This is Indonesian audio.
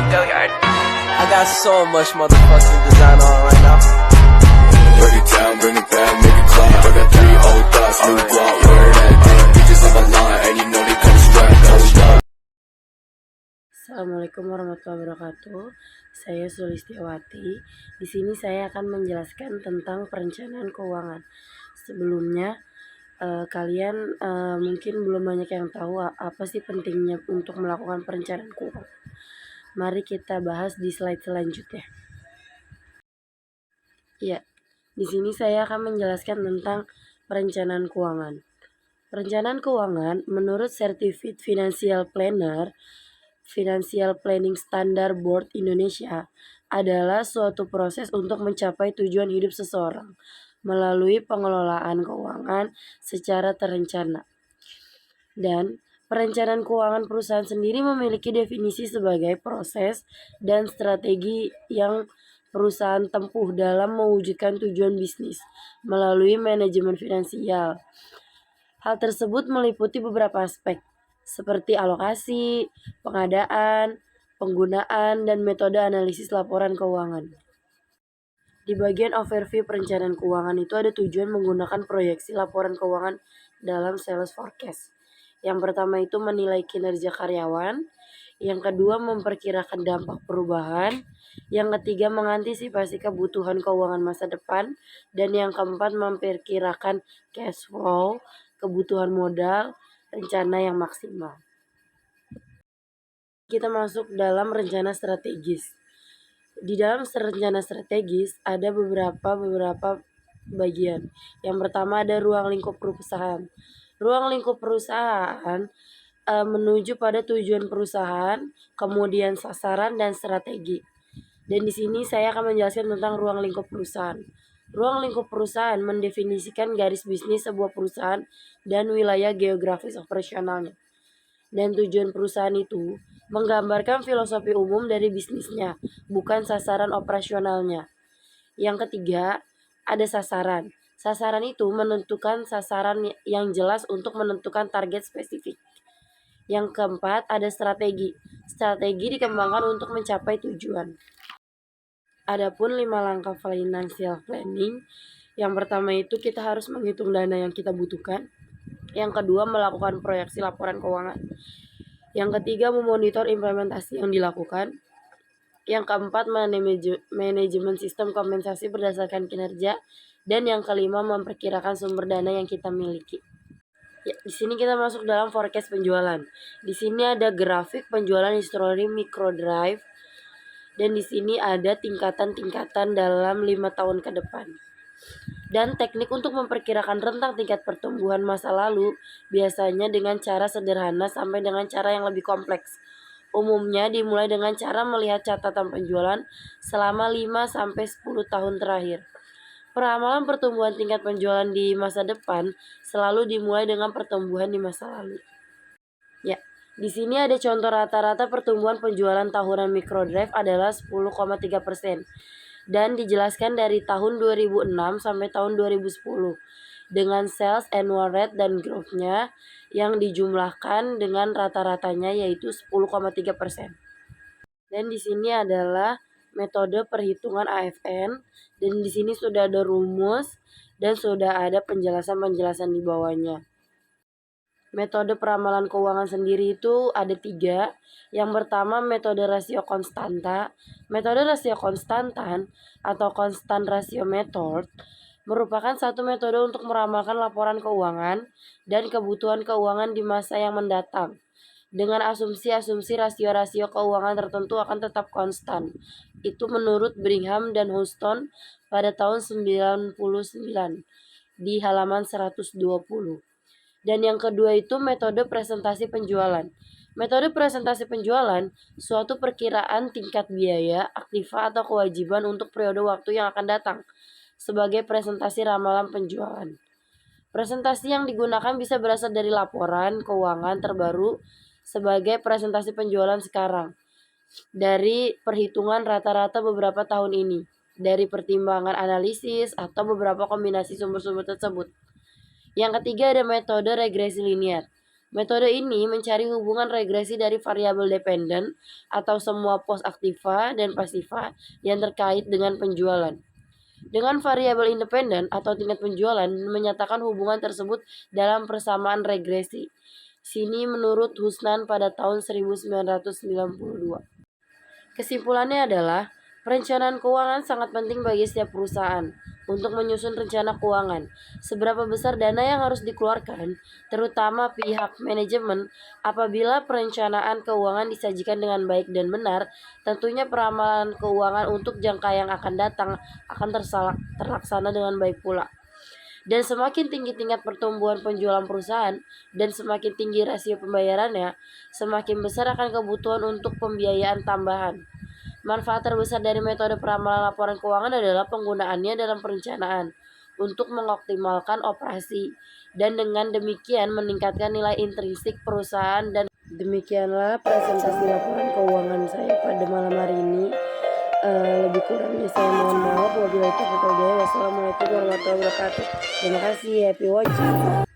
Billiard. I got so much motherfucking design on right now. Break it down, bring it back, make it clap. I got 3 old thoughts, new guap, where that damn bitches on my line, and you know they come strapped. Assalamualaikum warahmatullahi wabarakatuh. Saya Sulistiawati. Di sini saya akan menjelaskan tentang perencanaan keuangan. Sebelumnya, kalian mungkin belum banyak yang tahu apa sih pentingnya untuk melakukan perencanaan keuangan. Mari kita bahas di slide selanjutnya. Ya, di sini saya akan menjelaskan tentang perencanaan keuangan. Perencanaan keuangan menurut Certified Financial Planner Financial Planning Standard Board Indonesia adalah suatu proses untuk mencapai tujuan hidup seseorang melalui pengelolaan keuangan secara terencana. Dan perencanaan keuangan perusahaan sendiri memiliki definisi sebagai proses dan strategi yang perusahaan tempuh dalam mewujudkan tujuan bisnis melalui manajemen finansial. Hal tersebut meliputi beberapa aspek, seperti alokasi, pengadaan, penggunaan, dan metode analisis laporan keuangan. Di bagian overview perencanaan keuangan itu ada tujuan menggunakan proyeksi laporan keuangan dalam sales forecast. Yang pertama itu menilai kinerja karyawan, yang kedua memperkirakan dampak perubahan, yang ketiga mengantisipasi kebutuhan keuangan masa depan, dan yang keempat memperkirakan cash flow, kebutuhan modal, rencana yang maksimal. Kita masuk dalam rencana strategis. Di dalam rencana strategis ada beberapa bagian. Yang pertama ada ruang lingkup perusahaan. Ruang lingkup perusahaan menuju pada tujuan perusahaan, kemudian sasaran dan strategi. Dan di sini saya akan menjelaskan tentang ruang lingkup perusahaan. Ruang lingkup perusahaan mendefinisikan garis bisnis sebuah perusahaan dan wilayah geografis operasionalnya. Dan tujuan perusahaan itu menggambarkan filosofi umum dari bisnisnya, bukan sasaran operasionalnya. Yang ketiga, ada sasaran. Sasaran itu menentukan sasaran yang jelas untuk menentukan target spesifik. Yang keempat, ada strategi. Strategi dikembangkan untuk mencapai tujuan. Adapun 5 langkah financial planning. Yang pertama itu kita harus menghitung dana yang kita butuhkan. Yang kedua, melakukan proyeksi laporan keuangan. Yang ketiga, memonitor implementasi yang dilakukan. Yang keempat, manajemen sistem kompensasi berdasarkan kinerja. Dan yang kelima, memperkirakan sumber dana yang kita miliki. Ya, di sini kita masuk dalam forecast penjualan. Di sini ada grafik penjualan history microdrive. Dan di sini ada tingkatan-tingkatan dalam 5 tahun ke depan. Dan teknik untuk memperkirakan rentang tingkat pertumbuhan masa lalu biasanya dengan cara sederhana sampai dengan cara yang lebih kompleks. Umumnya dimulai dengan cara melihat catatan penjualan selama 5-10 tahun terakhir. Peramalan pertumbuhan tingkat penjualan di masa depan selalu dimulai dengan pertumbuhan di masa lalu. Ya, di sini ada contoh rata-rata pertumbuhan penjualan tahunan microdrive adalah 10,3%. Dan dijelaskan dari tahun 2006 sampai tahun 2010 dengan sales annual rate dan growth-nya yang dijumlahkan dengan rata-ratanya yaitu 10,3%. Dan di sini adalah metode perhitungan AFN, dan di sini sudah ada rumus dan sudah ada penjelasan-penjelasan di bawahnya. Metode peramalan keuangan sendiri itu ada 3. Yang pertama, metode rasio konstanta. Metode rasio konstantan atau constant ratio method merupakan satu metode untuk meramalkan laporan keuangan dan kebutuhan keuangan di masa yang mendatang. Dengan asumsi-asumsi rasio-rasio keuangan tertentu akan tetap konstan. Itu menurut Brigham dan Houston pada tahun 1999 di halaman 120. Dan yang kedua itu metode presentasi penjualan. Metode presentasi penjualan suatu perkiraan tingkat biaya, aktiva atau kewajiban untuk periode waktu yang akan datang sebagai presentasi ramalan penjualan. Presentasi yang digunakan bisa berasal dari laporan keuangan terbaru sebagai presentasi penjualan sekarang, dari perhitungan rata-rata beberapa tahun ini, dari pertimbangan analisis atau beberapa kombinasi sumber-sumber tersebut. Yang ketiga ada metode regresi linear. Metode ini mencari hubungan regresi dari variabel dependen atau semua pos aktiva dan pasiva yang terkait dengan penjualan. Dengan variabel independen atau tingkat penjualan menyatakan hubungan tersebut dalam persamaan regresi. Sini menurut Husnan pada tahun 1992. Kesimpulannya adalah, perencanaan keuangan sangat penting bagi setiap perusahaan untuk menyusun rencana keuangan. Seberapa besar dana yang harus dikeluarkan, terutama pihak manajemen, apabila perencanaan keuangan disajikan dengan baik dan benar, tentunya peramalan keuangan untuk jangka yang akan datang akan terlaksana dengan baik pula. Dan semakin tinggi tingkat pertumbuhan penjualan perusahaan dan semakin tinggi rasio pembayarannya, semakin besar akan kebutuhan untuk pembiayaan tambahan. Manfaat terbesar dari metode peramalan laporan keuangan adalah penggunaannya dalam perencanaan untuk mengoptimalkan operasi dan dengan demikian meningkatkan nilai intrinsik perusahaan. Dan demikianlah presentasi laporan keuangan saya pada malam hari ini. Lebih kurangnya saya mohon maaf. Wabillahi taufiq wal hidayah. Wassalamualaikum warahmatullahi wabarakatuh. Terima kasih, happy watching.